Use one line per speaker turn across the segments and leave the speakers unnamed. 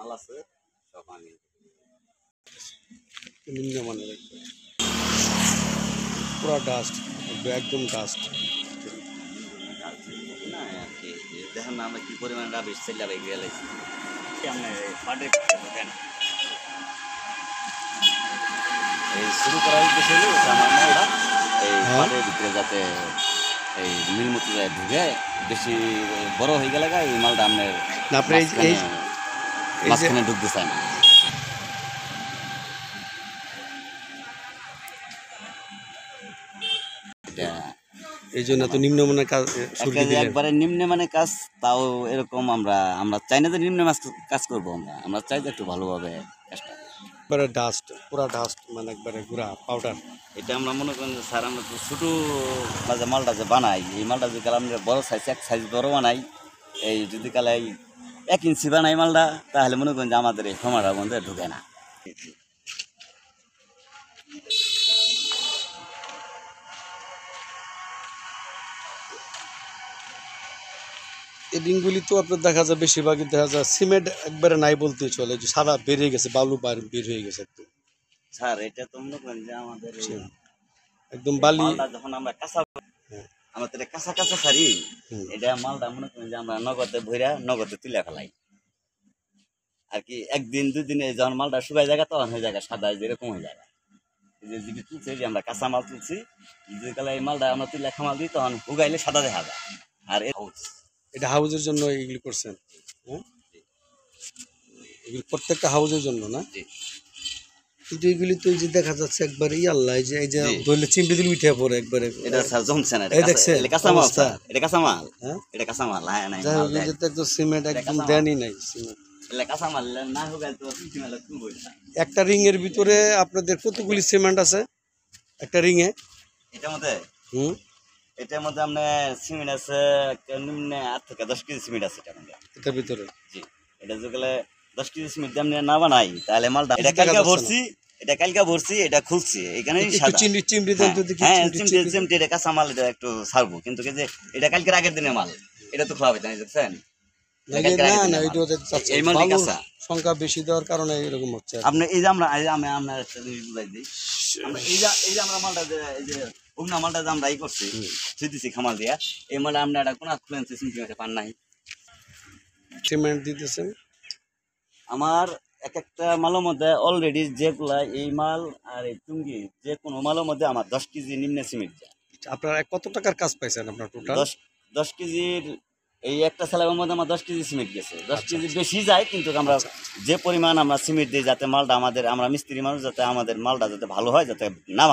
মাল আছে সব আমি
নিম্নমানের পুরো ডাস্ট, একদম ডাস্ট।
না আর কি দেখেন না আমরা কি পরিমাণ রাবিশ সেল্লা বাইক গেলেছি আমরা পাটে ঢোকেন এই শুরু করা উদ্দেশ্য হলো আমার মালটা এই পাটের ভিতরে যাতে এই মিলমতি যায় ঢুকে বেশি বড় হয়ে গেলে এই মালটা আপনার মাঝখানে ঢুকতে চায় না।
এই জন্য তো নিম্নমানের কাজ
একবারে নিম্নমানের কাজ, তাও এরকম আমরা চাই না যে নিম্ন কাজ করবো, আমরা চাই যে একটু ভালোভাবে কাজটা।
একবারে ডাস্ট, পুরা ডাস্ট, মানে একবারে গুঁড়া পাউডার।
এটা আমরা মনে করেন যে স্যার আমরা তো ছোটো যে মালটা যে বানাই, এই মালটা যদি কালে আমরা বড় সাইজ এক সাইজ বড় বানাই, এই যদি কালে 1 ইঞ্চি বানাই মালটা, তাহলে মনে করেন যে আমাদের এই ক্ষমাটার মধ্যে ঢুকে না।
এই রিংগুলি তো আপনার দেখা যায় বেশিরভাগই দেখা যায় সিমেন্ট একবারে নাই বলতেই চলে, যে সাদা বেরিয়ে গেছে, বালু বের হয়ে গেছে একদম।
স্যার এটা তো মনে করেন যে আমাদের
একদম বালি
যখন আমরা কাঁচা আমরা তো এটা কাঁচা কাঁচা সারি, এটা মালটা মনে করেন যে আমরা নগদে ভইরা নগদে তুলে ফেলাই আর কি। 1 দিন 2 দিনে যখন মালটা শুকায় জায়গা তখন হয়ে যায় সাদা, যেরকম হয়ে যায় যে তুলছে যে আমরা কাঁচা মাল তুলছি, যদি কালে এই মালটা আমরা তুলে খামাল দিই তখন উগাইলে সাদা দেখা যায়। আর
এটা হাউজের জন্য এগুলি করছেন? হ্যাঁ, এগুলি প্রত্যেকটা হাউজের জন্য না? কিন্তু এগুলি তো এই যে দেখা যাচ্ছে একবারে আল্লাহ, এই যে ধরলে চিমড়ি দিলে উঠে পড়ে একবারে।
এটা স্যার জমছে না,
এটা
কাঁচা মাল স্যার, এটা কাঁচা মাল। হ্যাঁ, এটা কাঁচা মাল। হ্যাঁ নাই
যাই হোক, এই যে তো একদম সিমেন্ট একদম দেনই নাই সিমেন্ট।
এটা কাঁচা মাল না উগাইলে তো সিমেন্ট তুলবই না।
একটা রিং এর ভিতরে আপনাদের কতগুলি সিমেন্ট আছে একটা রিং এ?
এটার মধ্যে এটার মধ্যে আপনার সিমেন্ট আছে নিম্ন 8 থেকে 10 কেজি সিমেন্ট আছে এটার
ভিতরে।
জি, এটা যদি 10 কেজি সিমেন্ট দিয়ে আপনি না বানাই তাহলে মালটা এটা কালকে ভরছি এটা খুলছি এখানে সাদা
চিমড়ি দেন তো দেখি।
হ্যাঁ চিমড়ি এটা কাঁচা মাল, এটা একটু ছাড়বো, কিন্তু যে এটা কালকের আগের দিনের মাল, এটা তো খাওয়াবে জানি দেখছেন।
না এই মালটা কাঁচা, সংখ্যা বেশি দেওয়ার কারণে এরকম হচ্ছে।
আপনি এই যে আমরা একটা জিনিস বুঝাই দিই, আমরা এই যে আমরা মালটা এই যে উগনা মালটা যে আমরা করছি দিছি খামাল দিয়া, এই মালটা আমরা একটা কোনা খুলেন সিমেন্ট পান নাই
সিমেন্ট দিতেছেন।
আমার একটা মালের মধ্যে অলরেডি যেগুলা এই মাল আর এই টুঙ্গি যে কোনো মালের মধ্যে আমার 10 কেজি নিম্নে সিমেন্ট যায়।
আপনারা কত টাকার কাজ পাইছেন আপনার টোটাল?
10 কেজির এই একটা স্ল্যাবের মধ্যে আমার 10 কেজি সিমেন্ট গেছে। 10 কেজি বেশি যায়, কিন্তু আমরা যে পরিমাণ আমরা সিমেন্ট দিই যাতে মালটা আমরা মিস্ত্রি মানুষ, যাতে আমাদের মালটা যাতে ভালো হয়, যাতে না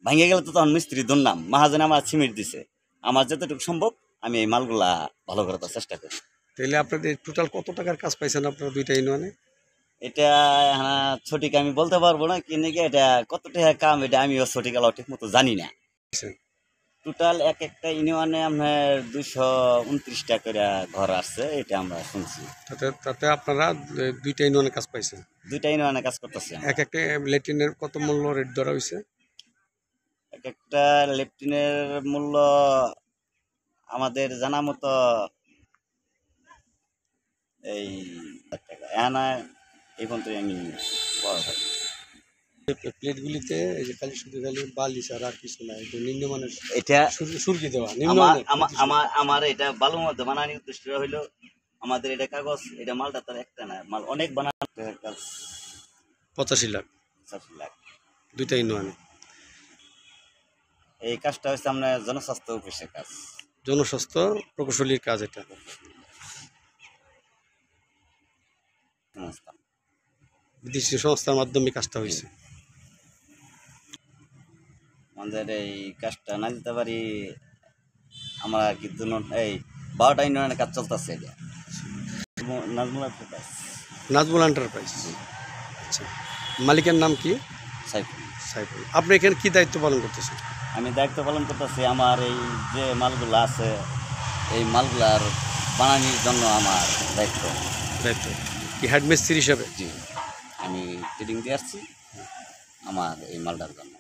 ভাঙে গেলে তো তখন মিস্ত্রি দুর্নাম। মহাজনে আমার সিমেন্ট দিছে, আমার যতটুকু সম্ভব আমি এই মালগুলা ভালো করার চেষ্টা করি।
তাহলে আপনাদের টোটাল কত টাকার কাজ পাইছেন আপনারা দুইটা ইউনিয়নে?
এটা হ্যাঁ সঠিক আমি বলতে পারবো না, কিন্তু এটা কত টাকা কাম এটা আমিও সঠিক ঠিক মতো জানি না। টোটাল একটা ইউনিয়নে আপনার 229টা করে ঘর আসছে, এটা আমরা শুনছি।
তাতে আপনারা দুইটা ইউনিয়নে কাজ পাইছেন?
দুইটা ইউনিয়নে কাজ করতেছি।
একটা লেট্রিনের কত মূল্য রেট ধরা হয়েছে?
একটা লেট্রিনের মূল্য আমাদের জানা মতো এই টাকা এই পর্যন্ত আমি
প্লেটগুলিতে এই যে শুধু বালি ছাড়া আর কিছু নাই, নিম্নমানের
এটা
সুরকি দেওয়া।
আমার এটা বালুর মধ্যে বানানোর উদ্দেশ্য হইলো আমাদের এটা কাগজ, এটা মালটা তার একটা না, মাল অনেক বানাতে কাজ
85 লাখ দুইটা ইউনিয়নে।
এই কাজটা হচ্ছে আমরা জনস্বাস্থ্য অফিসের কাজ,
জনস্বাস্থ্য প্রকৌশলীর কাজ। এটা বিদেশি সংস্থার মাধ্যমে কাজটা হয়েছে।
আমাদের এই কাজটা না দিতে পারি আমরা আর কি এই 12টা ইউনিয়নের কাজ চলতেছে। এটা
নাজমুল এন্টারপ্রাইজ। আচ্ছা, মালিকের নাম কি? সাইফুল। আপনি এখানে কি দায়িত্ব পালন করতেছেন?
আমি দায়িত্ব পালন করতেছি আমার এই যে মালগুলো আছে এই মালগুলার বানানোর জন্য আমার দায়িত্ব
কি হেড মিস্ত্রি হিসাবে?
জি, আমি ট্রেডিং দিয়ে আসছি আমার এই মালটার জন্য।